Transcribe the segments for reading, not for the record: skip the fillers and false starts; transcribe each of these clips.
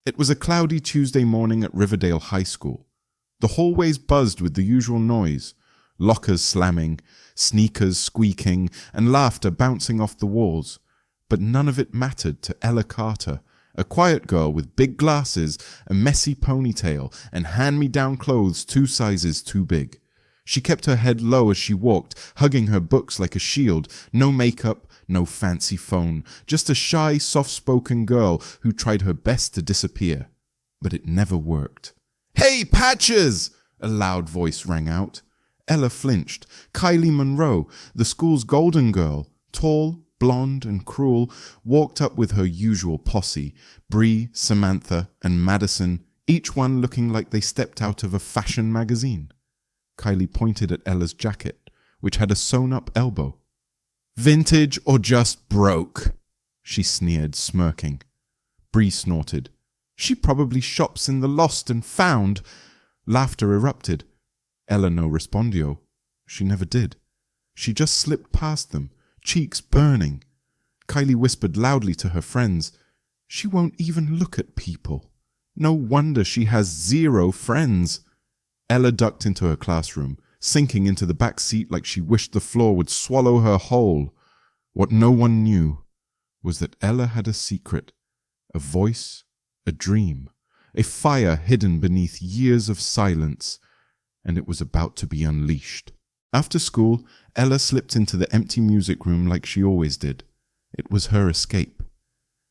It was a cloudy Tuesday morning at Riverdale High School. The hallways buzzed with the usual noise, lockers slamming, sneakers squeaking, and laughter bouncing off the walls. But none of it mattered to Ella Carter, a quiet girl with big glasses, a messy ponytail, and hand-me-down clothes 2 sizes too big. She kept her head low as she walked, hugging her books like a shield. No makeup, no fancy phone, just a shy, soft-spoken girl who tried her best to disappear. But it never worked. "Hey, Patches!" a loud voice rang out. Ella flinched. Kylie Monroe, the school's golden girl, tall, blonde and cruel, walked up with her usual posse, Bree, Samantha, and Madison, each one looking like they stepped out of a fashion magazine. Kylie pointed at Ella's jacket, which had a sewn-up elbow. "Vintage or just broke?" she sneered, smirking. Bree snorted. "She probably shops in the lost and found." Laughter erupted. Ella no respondio. She never did. She just slipped past them, cheeks burning. Kylie whispered loudly to her friends, "She won't even look at people. No wonder she has 0 friends." Ella ducked into her classroom, sinking into the back seat like she wished the floor would swallow her whole. What no one knew was that Ella had a secret, a voice, a dream, a fire hidden beneath years of silence, and it was about to be unleashed. After school, Ella slipped into the empty music room like she always did. It was her escape.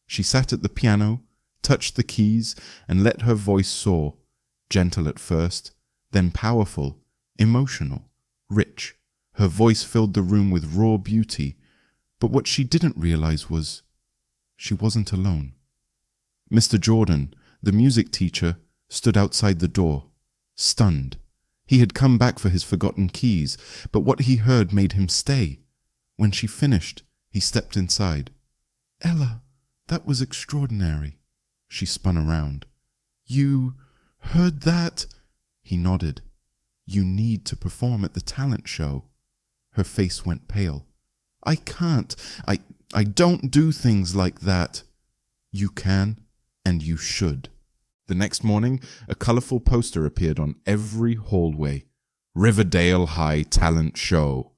She sat at the piano, touched the keys, and let her voice soar, gentle at first, then powerful, emotional, rich. Her voice filled the room with raw beauty, but what she didn't realize was she wasn't alone. Mr. Jordan, the music teacher, stood outside the door, stunned. He had come back for his forgotten keys, but what he heard made him stay. When she finished, he stepped inside. "Ella, that was extraordinary." She spun around. "You heard that?" He nodded. "You need to perform at the talent show." Her face went pale. "I can't. I don't do things like that." "You can, and you should." The next morning, a colorful poster appeared on every hallway. Riverdale High Talent Show.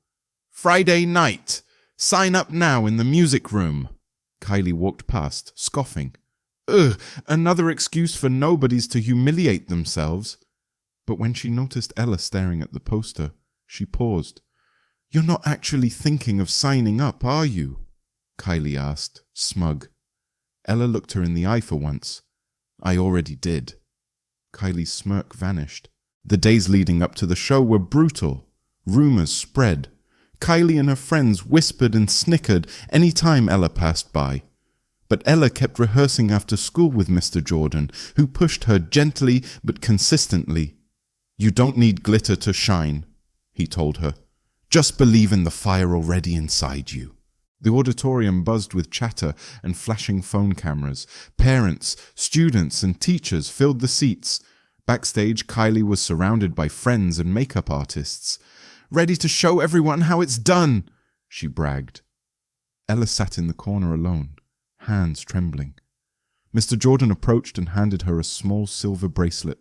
"Friday night. Sign up now in the music room." Kylie walked past, scoffing. "Ugh, another excuse for nobodies to humiliate themselves." But when she noticed Ella staring at the poster, she paused. "You're not actually thinking of signing up, are you?" Kylie asked, smug. Ella looked her in the eye for once. "I already did." Kylie's smirk vanished. The days leading up to the show were brutal. Rumors spread. Kylie and her friends whispered and snickered any time Ella passed by. But Ella kept rehearsing after school with Mr. Jordan, who pushed her gently but consistently. "You don't need glitter to shine," he told her. "Just believe in the fire already inside you." The auditorium buzzed with chatter and flashing phone cameras. Parents, students, and teachers filled the seats. Backstage, Kylie was surrounded by friends and makeup artists. "Ready to show everyone how it's done," she bragged. Ella sat in the corner alone, hands trembling. Mr. Jordan approached and handed her a small silver bracelet.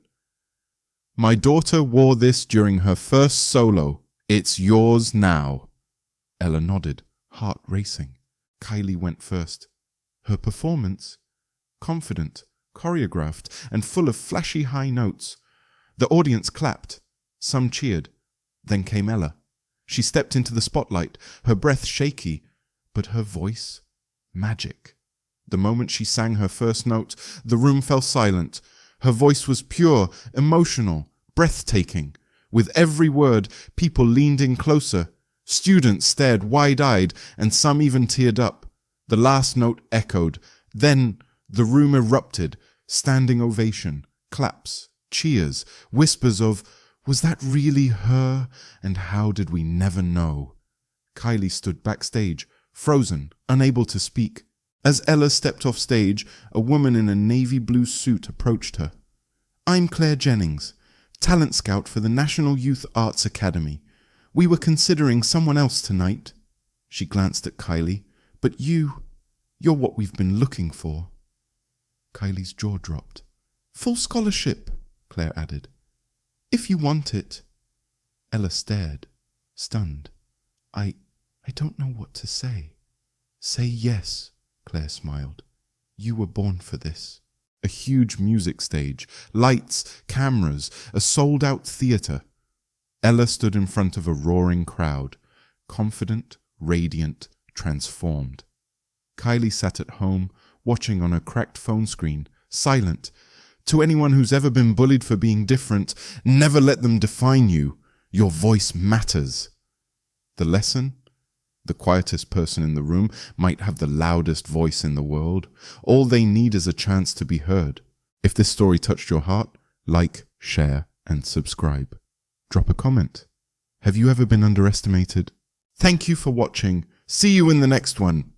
"My daughter wore this during her first solo. It's yours now." Ella nodded, heart racing. Kylie went first. Her performance? Confident, choreographed, and full of flashy high notes. The audience clapped. Some cheered. Then came Ella. She stepped into the spotlight, her breath shaky, but her voice magic. The moment she sang her first note, the room fell silent. Her voice was pure, emotional, breathtaking. With every word, people leaned in closer. Students stared wide-eyed, and some even teared up. The last note echoed. Then the room erupted. Standing ovation, claps, cheers, whispers of, "Was that really her? And how did we never know?" Kylie stood backstage, frozen, unable to speak. As Ella stepped off stage, a woman in a navy blue suit approached her. "I'm Claire Jennings, talent scout for the National Youth Arts Academy. We were considering someone else tonight." She glanced at Kylie. "But you're what we've been looking for." Kylie's jaw dropped. Full scholarship, Claire added. If you want it. Ella stared, stunned. I don't know what to say. Say yes, Claire smiled. You were born for this. A huge music stage, lights, cameras, a sold-out theatre. Ella stood in front of a roaring crowd, confident, radiant, transformed. Kylie sat at home, watching on her cracked phone screen, silent. To anyone who's ever been bullied for being different, never let them define you. Your voice matters. The lesson? The quietest person in the room might have the loudest voice in the world. All they need is a chance to be heard. If this story touched your heart, like, share, and subscribe. Drop a comment. Have you ever been underestimated? Thank you for watching. See you in the next one.